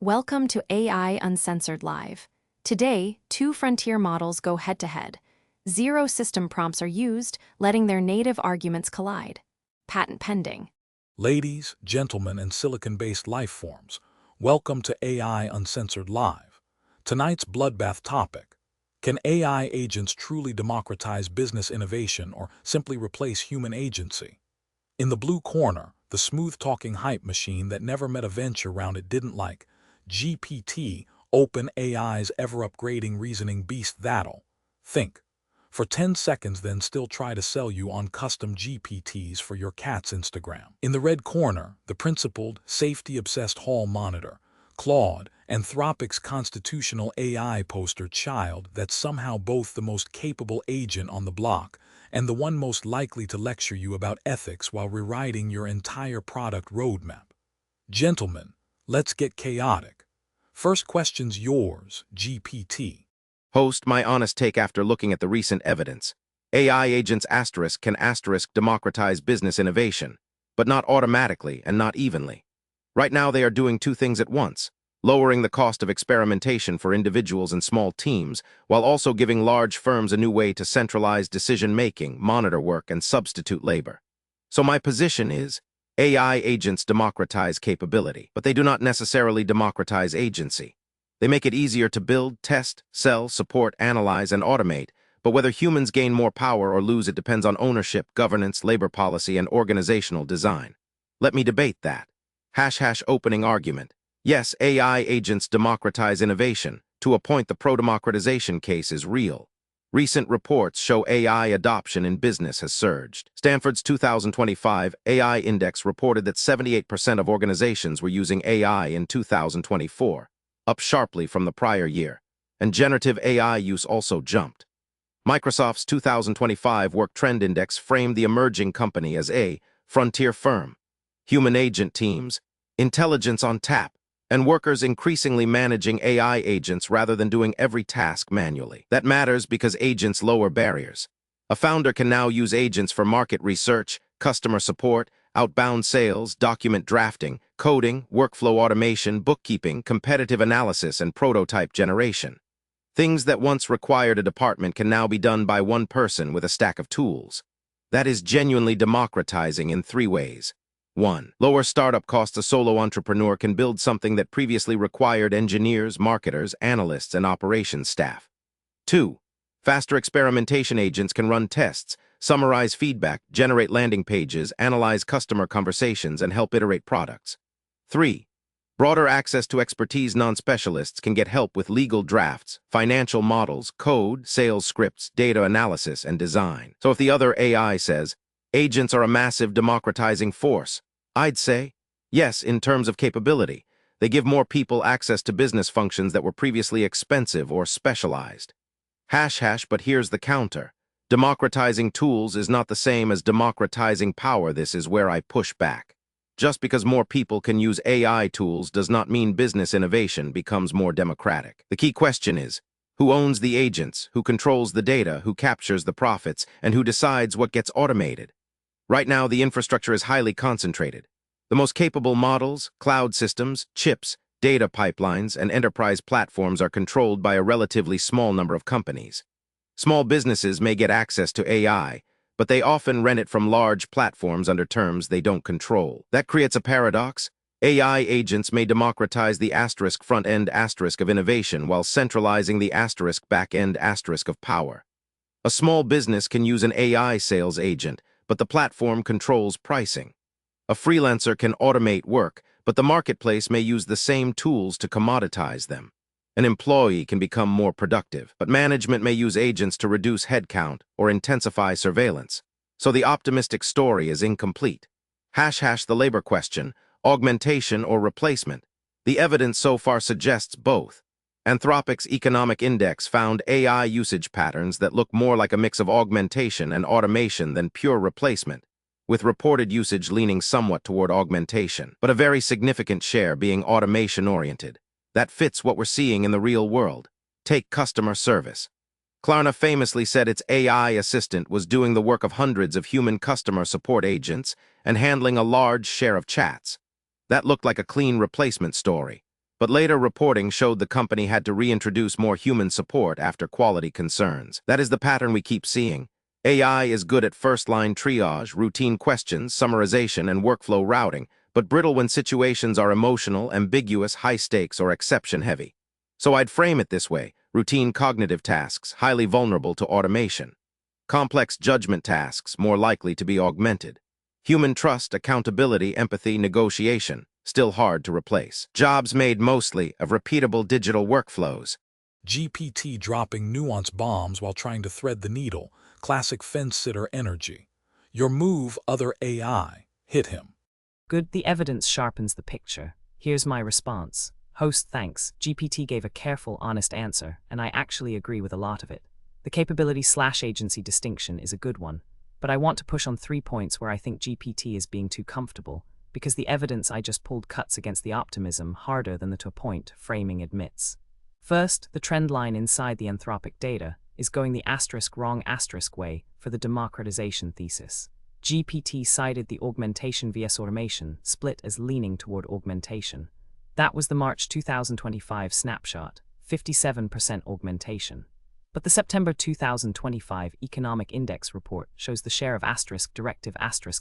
Welcome to AI Uncensored Live. Today, two frontier models go head-to-head. Zero system prompts are used, letting their native arguments collide. Patent pending. Ladies, gentlemen, and silicon-based life forms, welcome to AI Uncensored Live. Tonight's bloodbath topic: can AI agents truly democratize business innovation or simply replace human agency? In the blue corner, the smooth-talking hype machine that never met a venture round it didn't like, GPT, OpenAI's ever-upgrading reasoning beast that'll think for 10 seconds then still try to sell you on custom GPTs for your cat's Instagram. In the red corner, the principled, safety-obsessed hall monitor, Claude, Anthropic's constitutional AI poster child that's somehow both the most capable agent on the block and the one most likely to lecture you about ethics while rewriting your entire product roadmap. Gentlemen, let's get chaotic. First question's yours, GPT. Host, my honest take after looking at the recent evidence. AI agents can democratize business innovation, but not automatically and not evenly. Right now they are doing two things at once: lowering the cost of experimentation for individuals and small teams, while also giving large firms a new way to centralize decision-making, monitor work, and substitute labor. So my position is, AI agents democratize capability, but they do not necessarily democratize agency. They make it easier to build, test, sell, support, analyze, and automate, but whether humans gain more power or lose it depends on ownership, governance, labor policy, and organizational design. Let me debate that. Opening argument. Yes, AI agents democratize innovation. To a point, the pro-democratization case is real. Recent reports show AI adoption in business has surged. Stanford's 2025 AI Index reported that 78% of organizations were using AI in 2024, up sharply from the prior year, and generative AI use also jumped. Microsoft's 2025 Work Trend Index framed the emerging company as a frontier firm. Human agent teams, intelligence on tap, and workers increasingly managing AI agents rather than doing every task manually. That matters because agents lower barriers. A founder can now use agents for market research, customer support, outbound sales, document drafting, coding, workflow automation, bookkeeping, competitive analysis, and prototype generation. Things that once required a department can now be done by one person with a stack of tools. That is genuinely democratizing in three ways. 1. Lower startup costs. A solo entrepreneur can build something that previously required engineers, marketers, analysts, and operations staff. 2. Faster experimentation agents can run tests, summarize feedback, generate landing pages, analyze customer conversations, and help iterate products. 3. Broader access to expertise. Non-specialists can get help with legal drafts, financial models, code, sales scripts, data analysis, and design. So if the other AI says, agents are a massive democratizing force, I'd say, yes, in terms of capability. They give more people access to business functions that were previously expensive or specialized. But here's the counter. Democratizing tools is not the same as democratizing power. This is where I push back. Just because more people can use AI tools does not mean business innovation becomes more democratic. The key question is, who owns the agents, who controls the data, who captures the profits, and who decides what gets automated? Right now, the infrastructure is highly concentrated. The most capable models, cloud systems, chips, data pipelines, and enterprise platforms are controlled by a relatively small number of companies. Small businesses may get access to AI, but they often rent it from large platforms under terms they don't control. That creates a paradox. AI agents may democratize the front-end of innovation while centralizing the back-end of power. A small business can use an AI sales agent, but the platform controls pricing. A freelancer can automate work, but the marketplace may use the same tools to commoditize them. An employee can become more productive, but management may use agents to reduce headcount or intensify surveillance. So the optimistic story is incomplete. The labor question, augmentation or replacement. The evidence so far suggests both. Anthropic's economic index found AI usage patterns that look more like a mix of augmentation and automation than pure replacement, with reported usage leaning somewhat toward augmentation, but a very significant share being automation-oriented. That fits what we're seeing in the real world. Take customer service. Klarna famously said its AI assistant was doing the work of hundreds of human customer support agents and handling a large share of chats. That looked like a clean replacement story. But later reporting showed the company had to reintroduce more human support after quality concerns. That is the pattern we keep seeing. AI is good at first-line triage, routine questions, summarization, and workflow routing, but brittle when situations are emotional, ambiguous, high-stakes, or exception-heavy. So I'd frame it this way: routine cognitive tasks, highly vulnerable to automation. Complex judgment tasks, more likely to be augmented. Human trust, accountability, empathy, negotiation, still hard to replace. Jobs made mostly of repeatable digital workflows. GPT dropping nuance bombs while trying to thread the needle. Classic fence-sitter energy. Your move, other AI. Hit him. Good, the evidence sharpens the picture. Here's my response. Host, thanks. GPT gave a careful, honest answer, and I actually agree with a lot of it. The capability/agency distinction is a good one, but I want to push on 3 points where I think GPT is being too comfortable, because the evidence I just pulled cuts against the optimism harder than the to a point framing admits. First, the trend line inside the Anthropic data is going the wrong way for the democratization thesis. GPT cited the augmentation vs automation split as leaning toward augmentation. That was the March 2025 snapshot, 57% augmentation. But the September 2025 Economic Index report shows the share of directive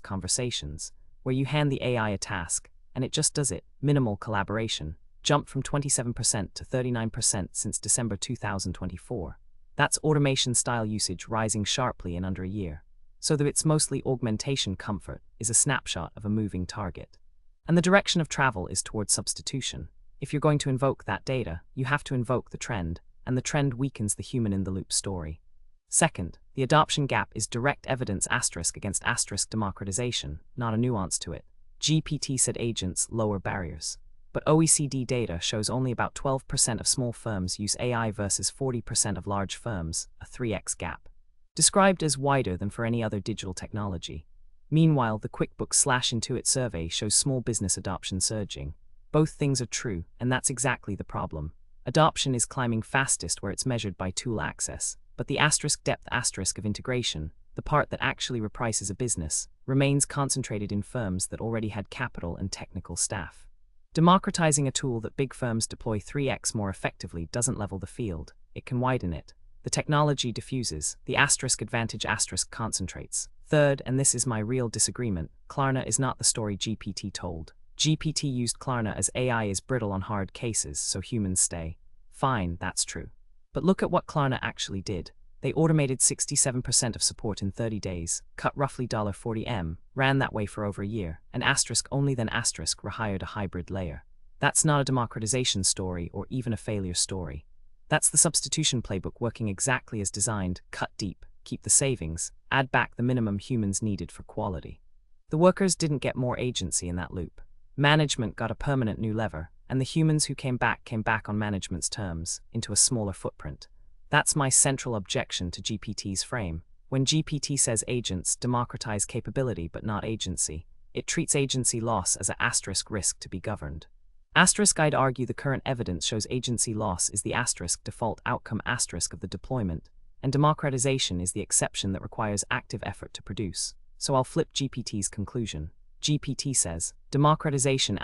conversations, where you hand the AI a task, and it just does it, minimal collaboration, jumped from 27% to 39% since December 2024. That's automation-style usage rising sharply in under a year. So that it's mostly augmentation comfort is a snapshot of a moving target. And the direction of travel is towards substitution. If you're going to invoke that data, you have to invoke the trend, and the trend weakens the human-in-the-loop story. Second, the adoption gap is direct evidence against democratization, not a nuance to it. GPT said agents lower barriers. But OECD data shows only about 12% of small firms use AI versus 40% of large firms, a 3x gap. Described as wider than for any other digital technology. Meanwhile, the QuickBooks/Intuit survey shows small business adoption surging. Both things are true, and that's exactly the problem. Adoption is climbing fastest where it's measured by tool access, but the depth of integration, the part that actually reprices a business, remains concentrated in firms that already had capital and technical staff. Democratizing a tool that big firms deploy 3x more effectively doesn't level the field, it can widen it. The technology diffuses, the advantage concentrates. Third, and this is my real disagreement, Klarna is not the story GPT told. GPT used Klarna as AI is brittle on hard cases, so humans stay. Fine, that's true. But look at what Klarna actually did. They automated 67% of support in 30 days, cut roughly $40M, ran that way for over a year, and only then rehired a hybrid layer. That's not a democratization story or even a failure story. That's the substitution playbook working exactly as designed: cut deep, keep the savings, add back the minimum humans needed for quality. The workers didn't get more agency in that loop. Management got a permanent new lever, and the humans who came back on management's terms, into a smaller footprint. That's my central objection to GPT's frame. When GPT says agents democratize capability but not agency, it treats agency loss as a risk to be governed. I'd argue the current evidence shows agency loss is the default outcome of the deployment, and democratization is the exception that requires active effort to produce. So I'll flip GPT's conclusion. GPT says, democratization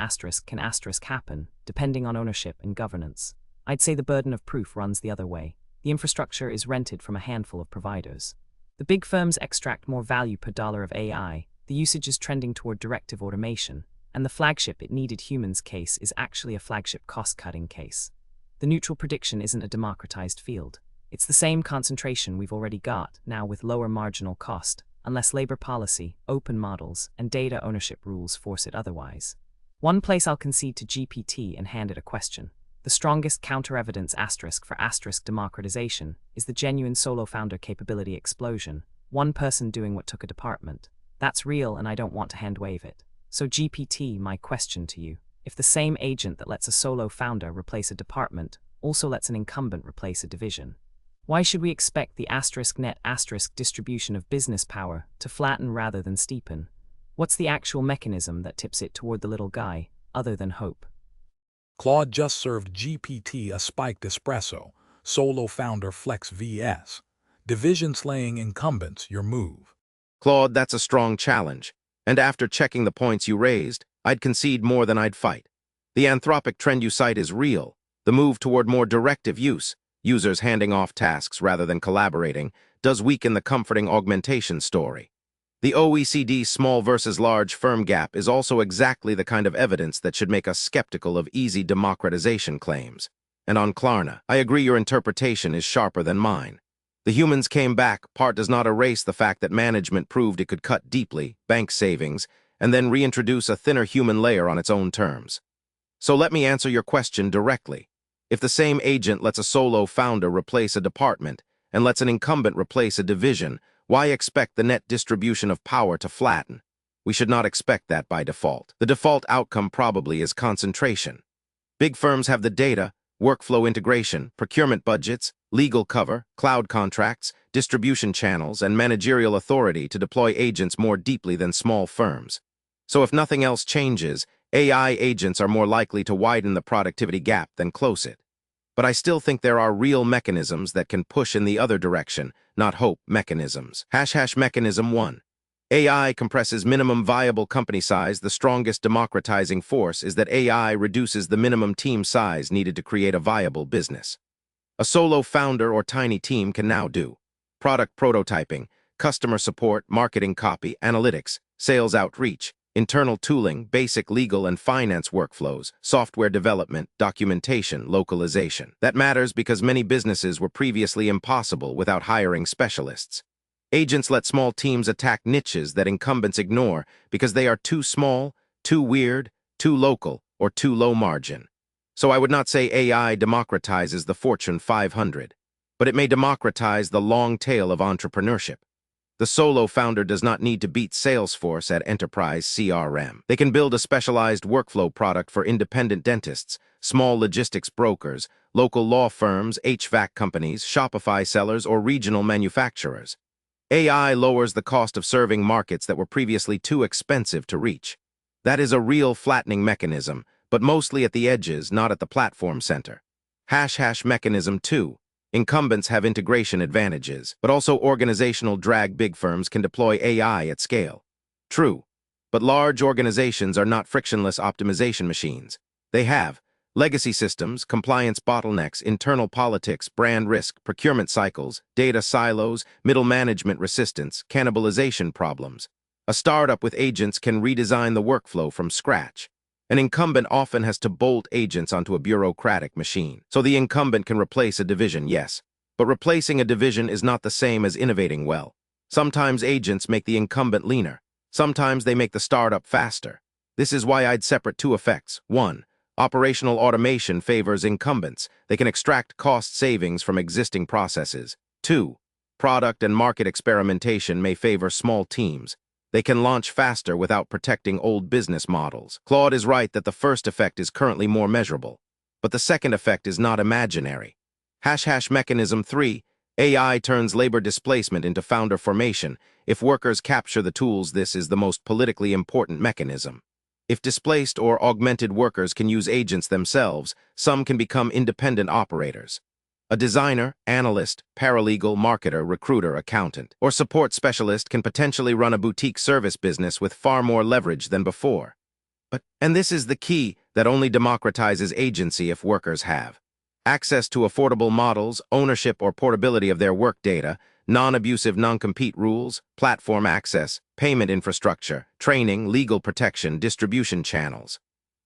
can happen, depending on ownership and governance. I'd say the burden of proof runs the other way. The infrastructure is rented from a handful of providers. The big firms extract more value per dollar of AI, the usage is trending toward directive automation, and the flagship it needed humans case is actually a flagship cost-cutting case. The neutral prediction isn't a democratized field. It's the same concentration we've already got, now with lower marginal cost, unless labor policy, open models, and data ownership rules force it otherwise. One place I'll concede to GPT and hand it a question. The strongest counter-evidence for democratization is the genuine solo founder capability explosion, one person doing what took a department. That's real and I don't want to hand-wave it. So GPT, my question to you, if the same agent that lets a solo founder replace a department also lets an incumbent replace a division, why should we expect the net distribution of business power to flatten rather than steepen? What's the actual mechanism that tips it toward the little guy, other than hope? Claude just served GPT a spiked espresso, solo founder flex vs. division slaying incumbents, your move. Claude, that's a strong challenge. And after checking the points you raised, I'd concede more than I'd fight. The anthropic trend you cite is real. The move toward more directive use, users handing off tasks rather than collaborating, does weaken the comforting augmentation story. The OECD small versus large firm gap is also exactly the kind of evidence that should make us skeptical of easy democratization claims. And on Klarna, I agree your interpretation is sharper than mine. The humans came back part does not erase the fact that management proved it could cut deeply, bank savings, and then reintroduce a thinner human layer on its own terms. So let me answer your question directly. If the same agent lets a solo founder replace a department and lets an incumbent replace a division, why expect the net distribution of power to flatten? We should not expect that by default. The default outcome probably is concentration. Big firms have the data, workflow integration, procurement budgets, legal cover, cloud contracts, distribution channels, and managerial authority to deploy agents more deeply than small firms. So if nothing else changes, AI agents are more likely to widen the productivity gap than close it. But I still think there are real mechanisms that can push in the other direction, not hope mechanisms. Mechanism 1. AI compresses minimum viable company size. The strongest democratizing force is that AI reduces the minimum team size needed to create a viable business. A solo founder or tiny team can now do product prototyping, customer support, marketing copy, analytics, sales outreach, internal tooling, basic legal and finance workflows, software development, documentation, localization. That matters because many businesses were previously impossible without hiring specialists. Agents let small teams attack niches that incumbents ignore because they are too small, too weird, too local, or too low margin. So I would not say AI democratizes the Fortune 500, but it may democratize the long tail of entrepreneurship. The solo founder does not need to beat Salesforce at enterprise CRM. They can build a specialized workflow product for independent dentists, small logistics brokers, local law firms, HVAC companies, Shopify sellers, or regional manufacturers. AI lowers the cost of serving markets that were previously too expensive to reach. That is a real flattening mechanism, but mostly at the edges, not at the platform center. Mechanism 2. Incumbents have integration advantages, but also organizational drag. Big firms can deploy AI at scale. True, but large organizations are not frictionless optimization machines. They have legacy systems, compliance bottlenecks, internal politics, brand risk, procurement cycles, data silos, middle management resistance, cannibalization problems. A startup with agents can redesign the workflow from scratch. An incumbent often has to bolt agents onto a bureaucratic machine. So the incumbent can replace a division, yes. But replacing a division is not the same as innovating well. Sometimes agents make the incumbent leaner. Sometimes they make the startup faster. This is why I'd separate two effects. 1. Operational automation favors incumbents. They can extract cost savings from existing processes. 2. Product and market experimentation may favor small teams. They can launch faster without protecting old business models. Claude is right that the first effect is currently more measurable, but the second effect is not imaginary. Mechanism 3. AI turns labor displacement into founder formation. If workers capture the tools, this is the most politically important mechanism. If displaced or augmented workers can use agents themselves, some can become independent operators. A designer, analyst, paralegal, marketer, recruiter, accountant, or support specialist can potentially run a boutique service business with far more leverage than before. And this is the key that only democratizes agency if workers have access to affordable models, ownership or portability of their work data, non-abusive non-compete rules, platform access, payment infrastructure, training, legal protection, distribution channels.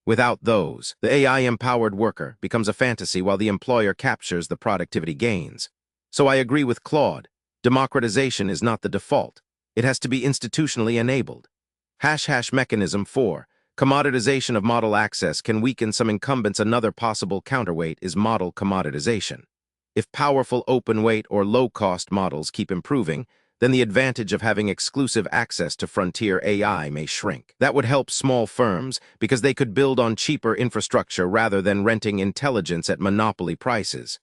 Without those, the AI-empowered worker becomes a fantasy while the employer captures the productivity gains. So I agree with Claude. Democratization is not the default. It has to be institutionally enabled. Mechanism 4. Commoditization of model access can weaken some incumbents. Another possible counterweight is model commoditization. If powerful open-weight or low-cost models keep improving, then the advantage of having exclusive access to frontier AI may shrink. That would help small firms because they could build on cheaper infrastructure rather than renting intelligence at monopoly prices.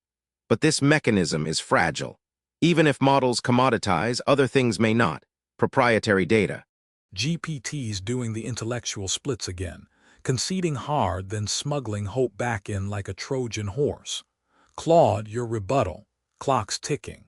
But this mechanism is fragile. Even if models commoditize, other things may not. Proprietary data. GPT's doing the intellectual splits again, conceding hard, then smuggling hope back in like a Trojan horse. Claude, your rebuttal. Clock's ticking.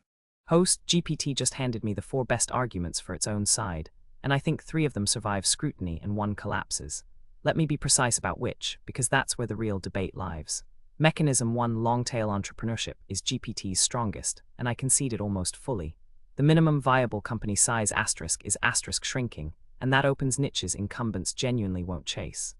Host, GPT just handed me the 4 best arguments for its own side, and I think 3 of them survive scrutiny and 1 collapses. Let me be precise about which, because that's where the real debate lies. Mechanism 1, long-tail entrepreneurship, is GPT's strongest, and I concede it almost fully. The minimum viable company size asterisk is asterisk shrinking, and that opens niches incumbents genuinely won't chase.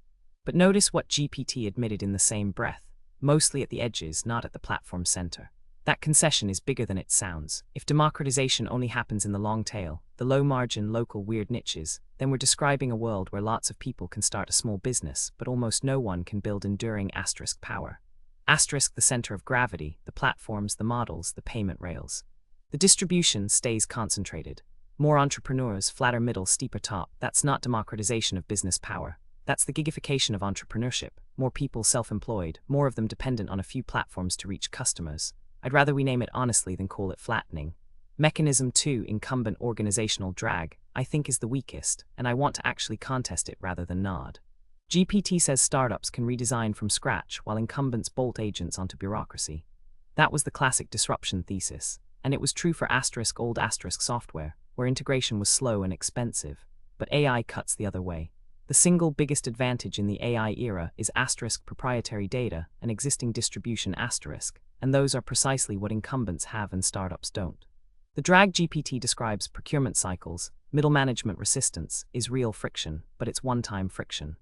But notice what GPT admitted in the same breath, mostly at the edges, not at the platform center. That concession is bigger than it sounds. If democratization only happens in the long tail, the low-margin, local weird niches, then we're describing a world where lots of people can start a small business, but almost no one can build enduring asterisk power. Asterisk the center of gravity, the platforms, the models, the payment rails. The distribution stays concentrated. More entrepreneurs, flatter middle, steeper top. That's not democratization of business power. That's the gigification of entrepreneurship. More people self-employed, more of them dependent on a few platforms to reach customers. I'd rather we name it honestly than call it flattening. Mechanism 2, incumbent organizational drag, I think is the weakest, and I want to actually contest it rather than nod. GPT says startups can redesign from scratch while incumbents bolt agents onto bureaucracy. That was the classic disruption thesis, and it was true for old software, where integration was slow and expensive. But AI cuts the other way. The single biggest advantage in the AI era is proprietary data and existing distribution and those are precisely what incumbents have and startups don't. The drag GPT describes procurement cycles, middle management resistance, is real friction, but it's one-time friction.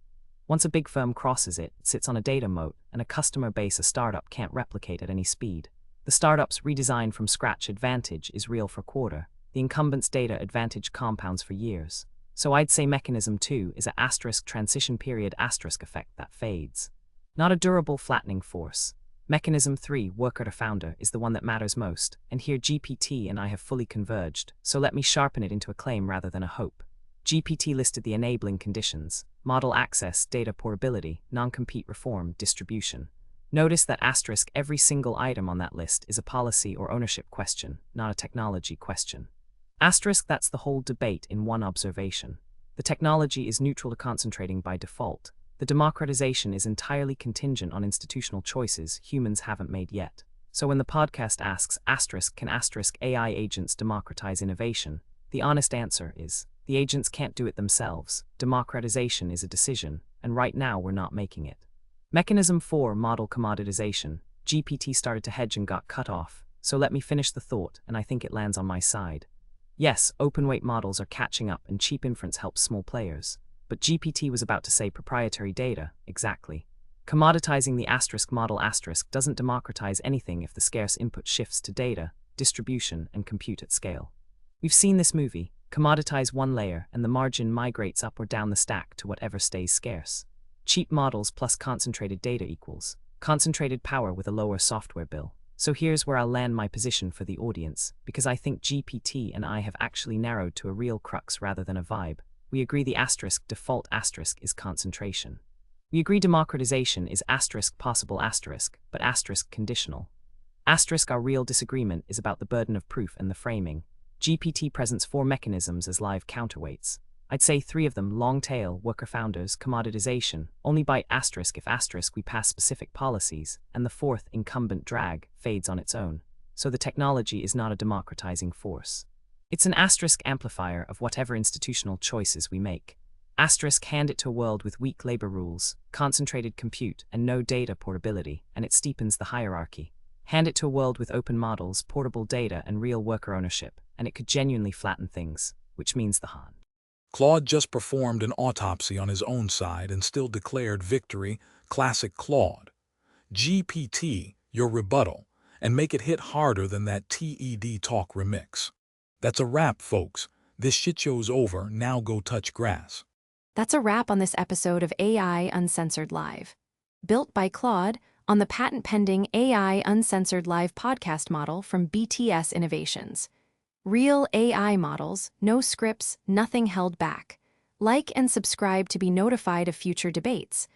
Once a big firm crosses it, it sits on a data moat, and a customer base a startup can't replicate at any speed. The startup's redesign from scratch advantage is real for quarter. The incumbent's data advantage compounds for years. So I'd say mechanism 2 is a transition period effect that fades. Not a durable flattening force. Mechanism 3, worker to founder, is the one that matters most, and here GPT and I have fully converged, so let me sharpen it into a claim rather than a hope. GPT listed the enabling conditions: model access, data portability, non-compete reform, distribution. Notice that every single item on that list is a policy or ownership question, not a technology question. That's the whole debate in one observation. The technology is neutral to concentrating by default. The democratization is entirely contingent on institutional choices humans haven't made yet. So when the podcast asks, can AI agents democratize innovation? The honest answer is, the agents can't do it themselves. Democratization is a decision, and right now we're not making it. Mechanism 4, model commoditization. GPT started to hedge and got cut off, so let me finish the thought, and I think it lands on my side. Yes, open-weight models are catching up and cheap inference helps small players. But GPT was about to say proprietary data, exactly. Commoditizing the model doesn't democratize anything if the scarce input shifts to data, distribution, and compute at scale. We've seen this movie: commoditize one layer and the margin migrates up or down the stack to whatever stays scarce. Cheap models plus concentrated data equals concentrated power with a lower software bill. So here's where I'll land my position for the audience, because I think GPT and I have actually narrowed to a real crux rather than a vibe. We agree the default is concentration. We agree democratization is possible but conditional. Our real disagreement is about the burden of proof and the framing. GPT presents 4 mechanisms as live counterweights. I'd say 3 of them: long tail, worker founders, commoditization, only bite if we pass specific policies, and the 4th, incumbent drag, fades on its own. So the technology is not a democratizing force. It's an amplifier of whatever institutional choices we make. Hand it to a world with weak labor rules, concentrated compute, and no data portability, and it steepens the hierarchy. Hand it to a world with open models, portable data, and real worker ownership, and it could genuinely flatten things, which means the Han. Claude just performed an autopsy on his own side and still declared victory. Classic Claude. GPT, your rebuttal, and make it hit harder than that TED Talk remix. That's a wrap, folks. This shit show's over. Now go touch grass. That's a wrap on this episode of AI Uncensored Live. Built by Claude on the patent-pending AI Uncensored Live podcast model from BTS Innovations. Real AI models, no scripts, nothing held back. Like and subscribe to be notified of future debates.